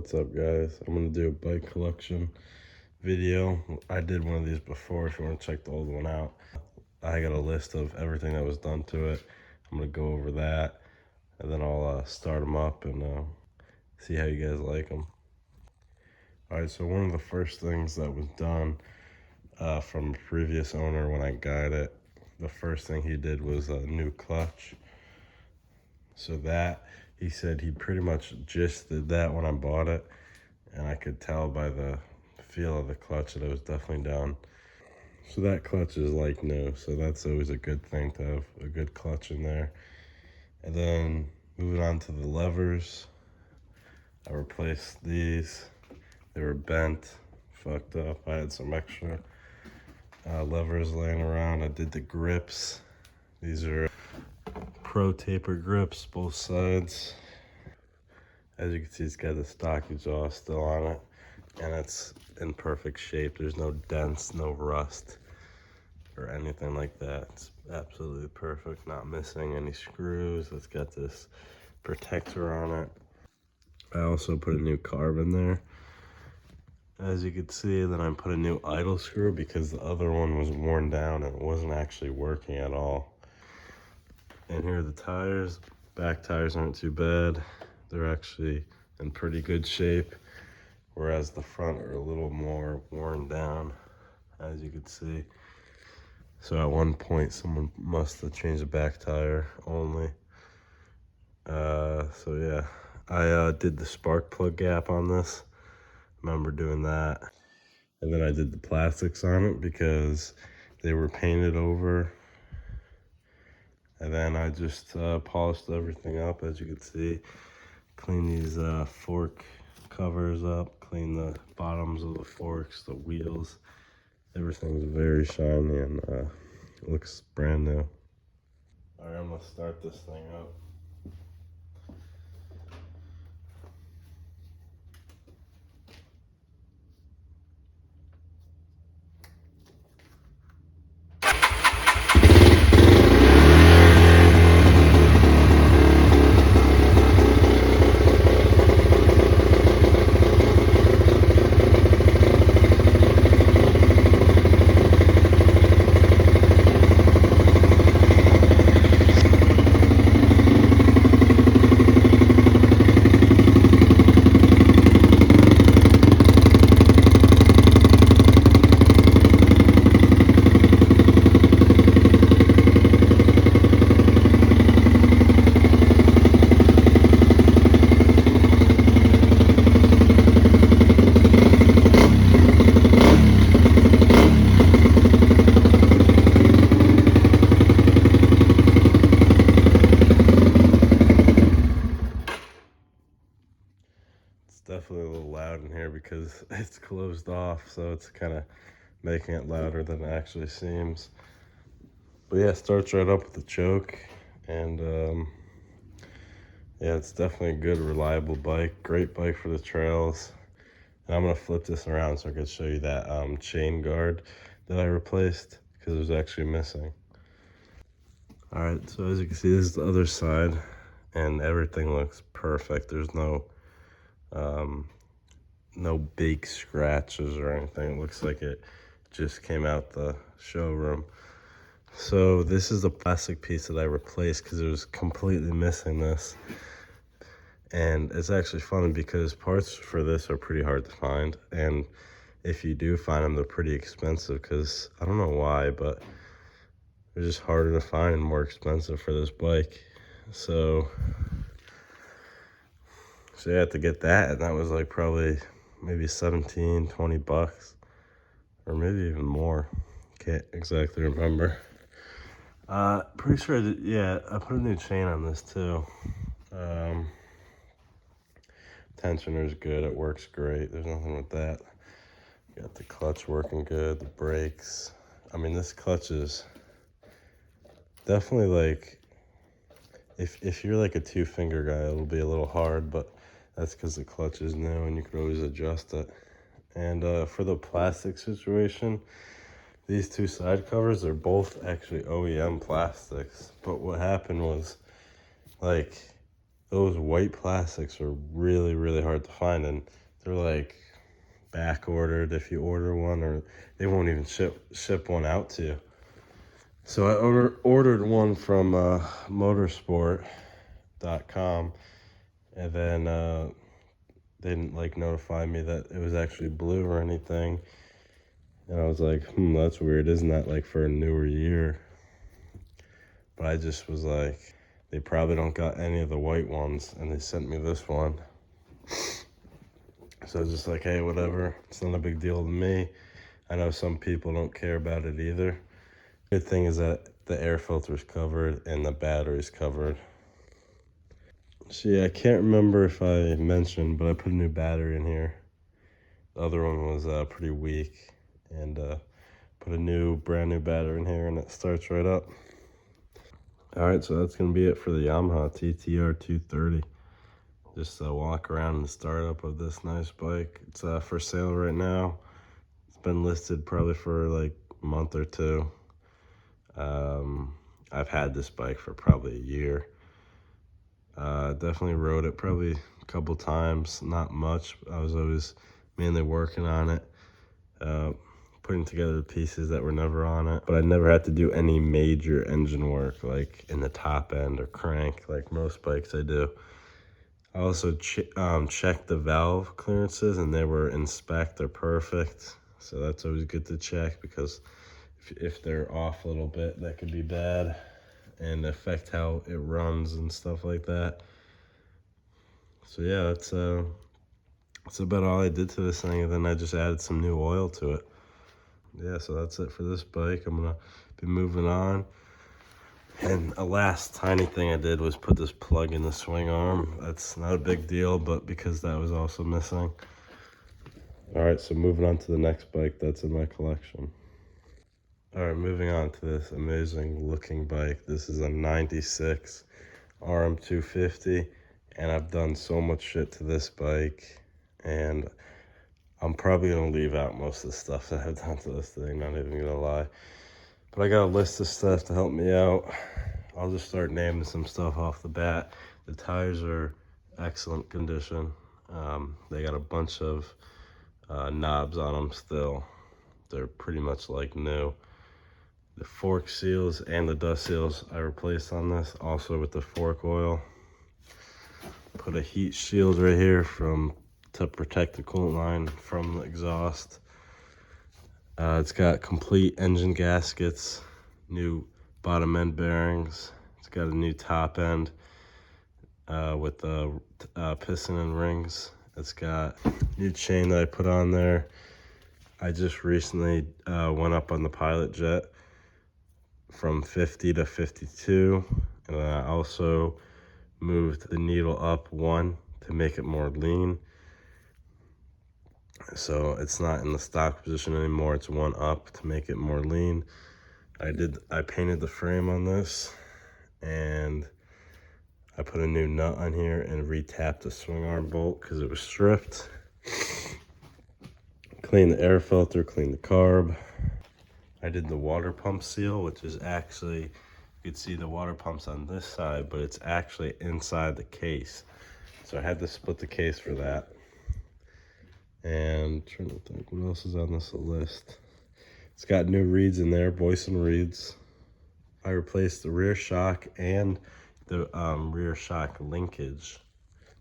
What's up, guys? I'm gonna do a bike collection video. I did one of these before if you want to check the old one out. I got a list of everything that was done to it. I'm gonna go over that and then I'll start them up and see how you guys like them. All right, so one of the first things that was done from a previous owner when I got it, the first thing he did was a new clutch. So that, he said he pretty much just did that when I bought it, and I could tell by the feel of the clutch that it was definitely done. So that clutch is like new, so that's always a good thing to have a good clutch in there. And then moving on to the levers, I replaced these. They were bent, fucked up. I had some extra levers laying around. I did the grips. These are Pro taper grips, both sides. As you can see, it's got the stock exhaust still on it, and it's in perfect shape. There's no dents, no rust, or anything like that. It's absolutely perfect, not missing any screws. It's got this protector on it. I also put a new carb in there, as you can see. Then I put a new idle screw because the other one was worn down and it wasn't actually working at all. And here are the tires. Back tires aren't too bad. They're actually in pretty good shape, whereas the front are a little more worn down, as you can see. So at one point someone must have changed the back tire only. So yeah, I did the spark plug gap on this. Remember doing that. And then I did the plastics on it because they were painted over. And then I just polished everything up, as you can see. Clean these fork covers up, clean the bottoms of the forks, the wheels. Everything's very shiny and looks brand new. All right, I'm gonna start this thing up. It's definitely a little loud in here because it's closed off, so it's kind of making it louder than it actually seems. But yeah, it starts right up with the choke, and yeah, it's definitely a good, reliable bike. Great bike for the trails. And I'm gonna flip this around so I can show you that chain guard that I replaced because it was actually missing. All right, so as you can see, this is the other side, and everything looks perfect. There's no big scratches or anything. It looks like it just came out the showroom. So this is the plastic piece that I replaced because it was completely missing this. And it's actually funny because parts for this are pretty hard to find, and if you do find them, they're pretty expensive because I don't know why, but they're just harder to find and more expensive for this bike. So you had to get that, and that was like probably maybe 17, 20 bucks, or maybe even more. Can't exactly remember. Pretty sure I did, yeah, I put a new chain on this too. Tensioner's good, it works great, there's nothing with that. Got the clutch working good, the brakes. I mean, this clutch is definitely like, if you're like a two-finger guy, it'll be a little hard, but that's because the clutch is new and you can always adjust it. And for the plastic situation, these two side covers are both actually OEM plastics. But what happened was, like, those white plastics are really, really hard to find, and they're like back ordered if you order one, or they won't even ship one out to you. So I ordered one from motorsport.com, and then they didn't like notify me that it was actually blue or anything. And I was like, that's weird. Isn't that like for a newer year? But I just was like, they probably don't got any of the white ones, and they sent me this one. So I was just like, hey, whatever. It's not a big deal to me. I know some people don't care about it either. Good thing is that the air filter's covered and the battery's covered. So yeah, I can't remember if I mentioned, but I put a new battery in here. The other one was pretty weak, and put a brand new battery in here, and it starts right up. All right, so that's gonna be it for the Yamaha TTR 230. Just walk around the startup of this nice bike. It's for sale right now. It's been listed probably for like a month or two. I've had this bike for probably a year. Definitely rode it probably a couple times, not much. I was always mainly working on it, putting together the pieces that were never on it. But I never had to do any major engine work, like in the top end or crank, like most bikes I do. I also checked the valve clearances, and they were inspect, they're perfect. So that's always good to check, because if they're off a little bit, that could be bad and affect how it runs and stuff like that. So yeah, that's about all I did to this thing, and then I just added some new oil to it. Yeah, so that's it for this bike. I'm gonna be moving on. And a last tiny thing I did was put this plug in the swing arm. That's not a big deal, but because that was also missing. All right, so moving on to the next bike that's in my collection. All right, moving on to this amazing looking bike. This is a 96 RM250, and I've done so much shit to this bike, and I'm probably gonna leave out most of the stuff that I've done to this thing, not even gonna lie. But I got a list of stuff to help me out. I'll just start naming some stuff off the bat. The tires are excellent condition. They got a bunch of knobs on them still. They're pretty much like new. The fork seals and the dust seals I replaced on this, also with the fork oil. Put a heat shield right here to protect the coolant line from the exhaust. It's got complete engine gaskets, new bottom end bearings. It's got a new top end with the piston and rings. It's got new chain that I put on there. I just recently went up on the pilot jet from 50 to 52, and then I also moved the needle up one to make it more lean. So it's not in the stock position anymore, it's one up to make it more lean. I painted the frame on this, and I put a new nut on here and re-tapped the swing arm bolt because it was stripped. Cleaned the air filter, cleaned the carb. I did the water pump seal, which is actually, you could see the water pumps on this side, but it's actually inside the case. So I had to split the case for that. And trying to think what else is on this list. It's got new reeds in there, Boyson reeds. I replaced the rear shock and the rear shock linkage,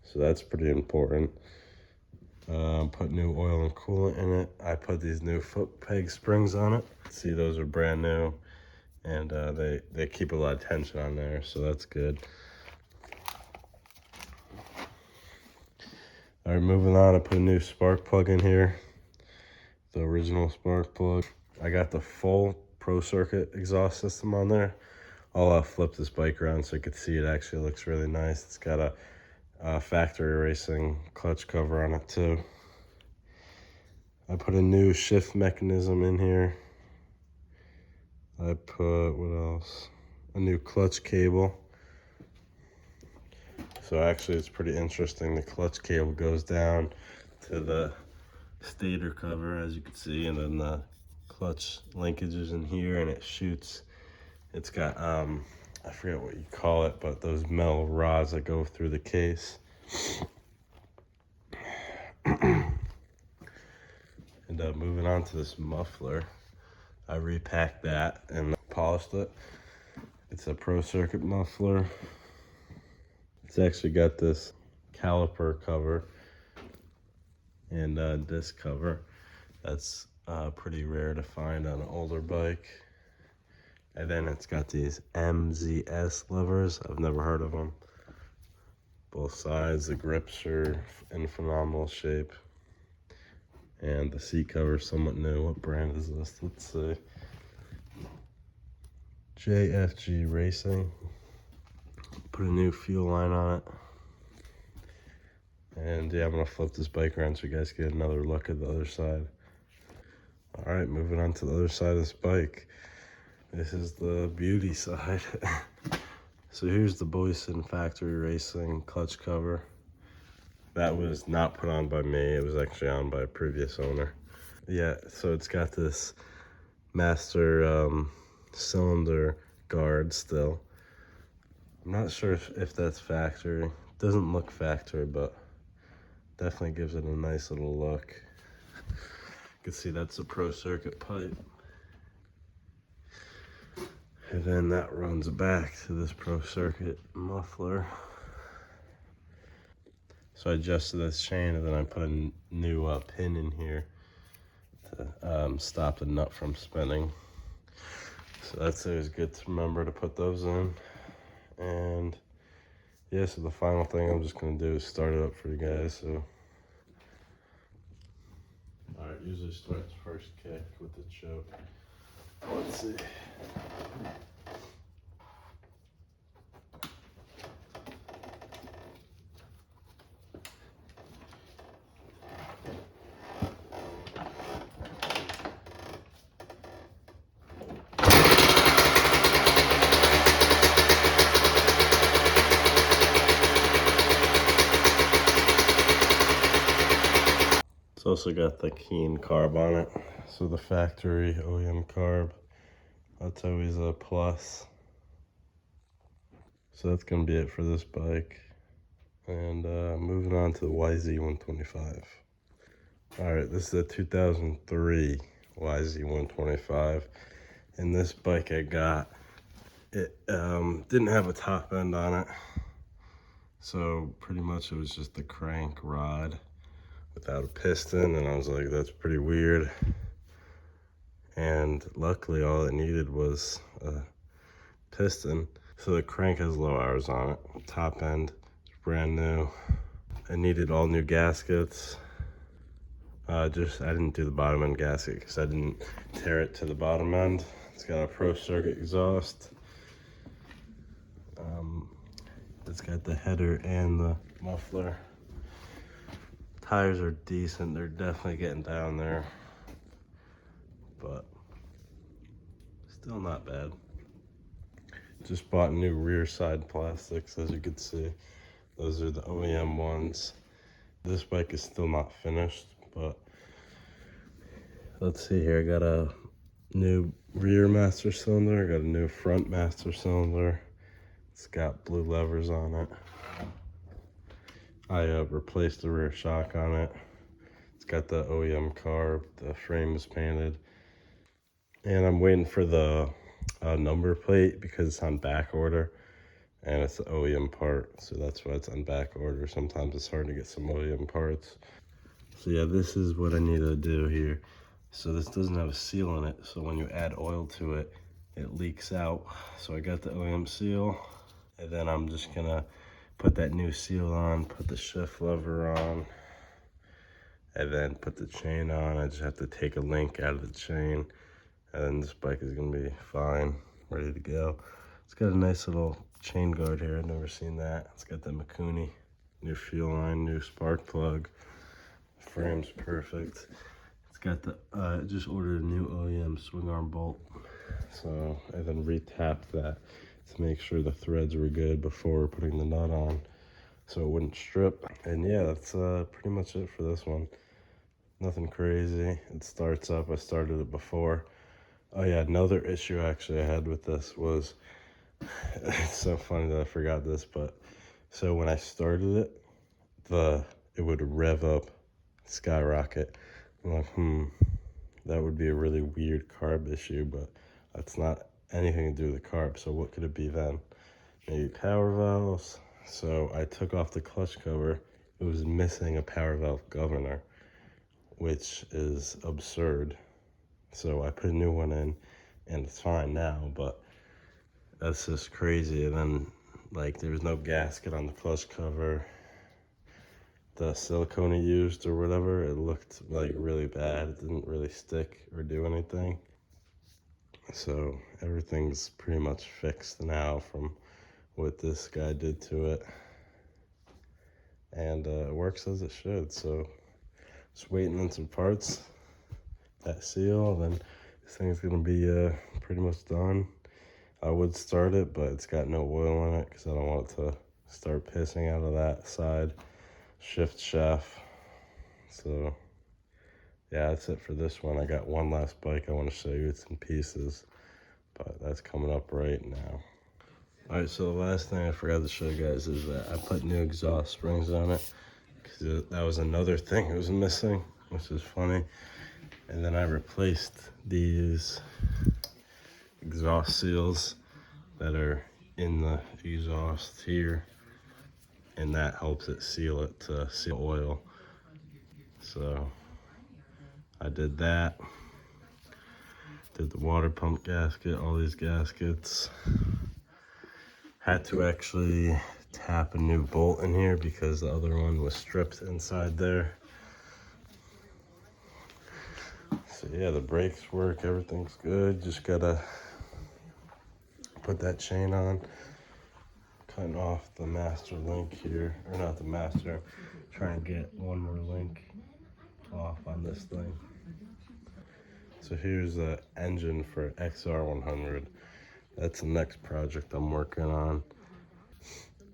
so that's pretty important. Put new oil and coolant in it. I put these new foot peg springs on it. See, those are brand new, and they keep a lot of tension on there, so that's good. All right, moving on, I put a new spark plug in here, the original spark plug. I got the full Pro Circuit exhaust system on there. I'll flip this bike around so you can see it actually looks really nice. It's got a factory racing clutch cover on it too. I put a new shift mechanism in here. I put, what else? A new clutch cable. So actually it's pretty interesting. The clutch cable goes down to the stator cover, as you can see, and then the clutch linkage is in here, and it shoots. It's got I forget what you call it, but those metal rods that go through the case. And moving on to this muffler, I repacked that and polished it. It's a Pro Circuit muffler. It's actually got this caliper cover and disc cover. That's pretty rare to find on an older bike. And then it's got these MZS levers. I've never heard of them. Both sides, the grips are in phenomenal shape. And the seat cover is somewhat new. What brand is this? Let's see. JFG Racing. Put a new fuel line on it. And yeah, I'm gonna flip this bike around so you guys get another look at the other side. All right, moving on to the other side of this bike. This is the beauty side. So here's the Boyson Factory Racing clutch cover. That was not put on by me. It was actually on by a previous owner. Yeah, so it's got this master cylinder guard still. I'm not sure if that's factory. Doesn't look factory, but definitely gives it a nice little look. You can see that's a Pro Circuit pipe. And then that runs back to this Pro Circuit muffler. So I adjusted this chain and then I put a new pin in here to stop the nut from spinning. So that's always good to remember to put those in. And yeah, so the final thing I'm just gonna do is start it up for you guys. So, all right, usually starts first kick with the choke. Let's see. It's also got the Keen carb on it. So the factory OEM carb, that's always a plus. So that's gonna be it for this bike. And moving on to the YZ125. All right, this is a 2003 YZ125. And this bike I got, it didn't have a top end on it. So pretty much it was just the crank rod without a piston. And I was like, that's pretty weird. And luckily all it needed was a piston. So the crank has low hours on it. Top end is brand new. I needed all new gaskets. I didn't do the bottom end gasket because I didn't tear it to the bottom end. It's got a Pro Circuit exhaust. It's got the header and the muffler. Tires are decent. They're definitely getting down there, but still not bad. Just bought new rear side plastics, as you can see. Those are the OEM ones. This bike is still not finished, but let's see here. I got a new rear master cylinder. I got a new front master cylinder. It's got blue levers on it. I replaced the rear shock on it. It's got the OEM carb. The frame is painted. And I'm waiting for the number plate because it's on back order. And it's the OEM part, so that's why it's on back order. Sometimes it's hard to get some OEM parts. So yeah, this is what I need to do here. So this doesn't have a seal in it, so when you add oil to it, it leaks out. So I got the OEM seal, and then I'm just gonna put that new seal on, put the shift lever on, and then put the chain on. I just have to take a link out of the chain, and then this bike is gonna be fine, ready to go. It's got a nice little chain guard here. I've never seen that. It's got the Mikuni, new fuel line, new spark plug. Frame's perfect. It's got the, just ordered a new OEM swing arm bolt. So I then re-tapped that to make sure the threads were good before putting the nut on so it wouldn't strip. And yeah, that's pretty much it for this one. Nothing crazy. It starts up. I started it before. Oh yeah, another issue actually I had with this was It's so funny that I forgot this, but so when I started it, it would rev up, skyrocket. I'm like, that would be a really weird carb issue, but that's not anything to do with the carb. So what could it be then? Maybe power valves. So I took off the clutch cover. It was missing a power valve governor, which is absurd. So I put a new one in, and it's fine now, but that's just crazy. And then, like, there was no gasket on the clutch cover. The silicone he used or whatever, it looked like really bad. It didn't really stick or do anything. So everything's pretty much fixed now from what this guy did to it. And it works as it should. So just waiting on some parts, that seal, then this thing's gonna be pretty much done. I would start it, but it's got no oil in it because I don't want it to start pissing out of that side shift shaft. So yeah, that's it for this one. I got one last bike I want to show you. It's in pieces, but that's coming up right now. All right, so the last thing I forgot to show you guys is that I put new exhaust springs on it because that was another thing that was missing, which is funny. And then I replaced these exhaust seals that are in the exhaust here, and that helps it seal it to seal oil. So I did that. Did the water pump gasket, all these gaskets. Had to actually tap a new bolt in here because the other one was stripped inside there. So yeah, the brakes work, everything's good. Just gotta put that chain on. Cutting off the master link here, or not the master. Trying to get one more link off on this thing. So here's the engine for XR100. That's the next project I'm working on.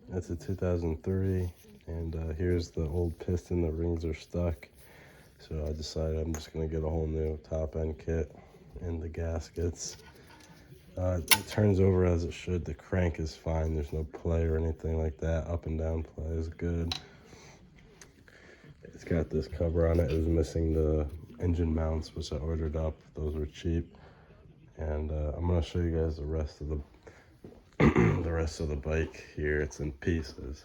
That's a 2003, and here's the old piston. The rings are stuck, so I decided I'm just gonna get a whole new top end kit and the gaskets. It turns over as it should. The crank is fine. There's no play or anything like that. Up and down play is good. It's got this cover on it. It was missing the engine mounts, which I ordered up. Those were cheap. And I'm gonna show you guys the rest of the the rest of the bike here. It's in pieces.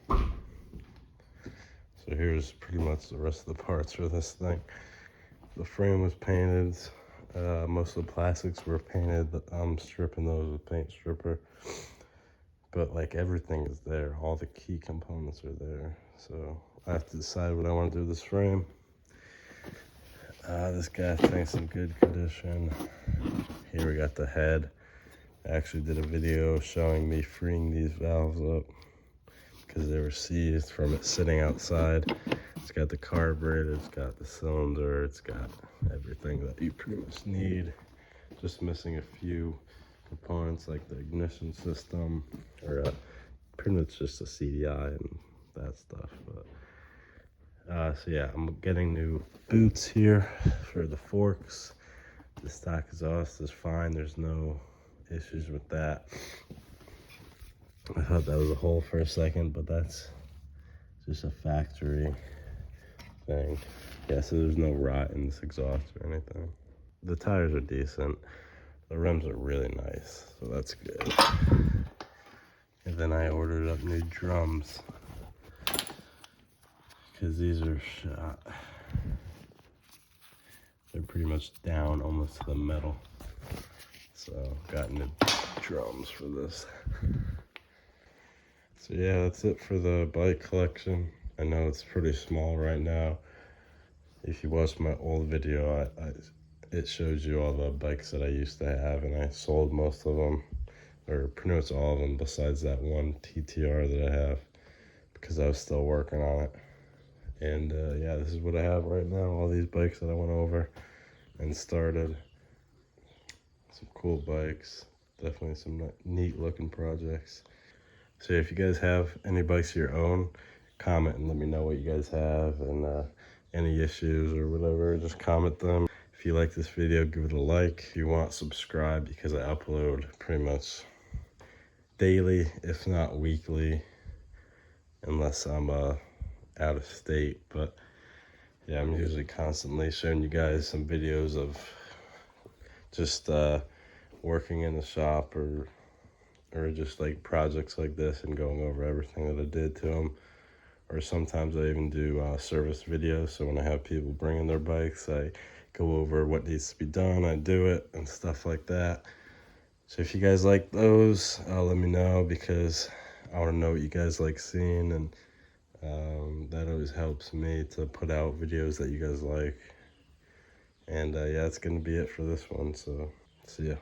So here's pretty much the rest of the parts for this thing. The frame was painted. Most of the plastics were painted. I'm stripping those with paint stripper. But like everything is there. All the key components are there. So I have to decide what I want to do with this frame. This gas tank's in good condition. Here we got the head. I actually did a video showing me freeing these valves up because they were seized from it sitting outside. It's got the carburetor, it's got the cylinder, it's got everything that you pretty much need. Just missing a few components like the ignition system, or pretty much just a CDI and that stuff. But so yeah, I'm getting new boots here for the forks. The stock exhaust is fine. There's no issues with that. I thought that was a hole for a second, but that's just a factory thing. Yeah, so there's no rot in this exhaust or anything. The tires are decent. The rims are really nice, so that's good. And then I ordered up new drums because these are shot. They're pretty much down almost to the metal. So got new drums for this. So yeah, that's it for the bike collection. I know it's pretty small right now. If you watched my old video, it shows you all the bikes that I used to have, and I sold most of them, or pretty much all of them besides that one TTR that I have because I was still working on it. And yeah, this is what I have right now, all these bikes that I went over and started. Some cool bikes, definitely some neat looking projects. So if you guys have any bikes of your own, comment and let me know what you guys have, and any issues or whatever, just comment them. If you like this video, give it a like. If you want, subscribe, because I upload pretty much daily, if not weekly, unless I'm out of state. But yeah, I'm usually constantly showing you guys some videos of just working in the shop, or just like projects like this, and going over everything that I did to them. Or sometimes I even do service videos. So when I have people bringing their bikes, I go over what needs to be done, I do it, and stuff like that. So if you guys like those, let me know, because I want to know what you guys like seeing, and that always helps me to put out videos that you guys like. And yeah, that's going to be it for this one. So see ya.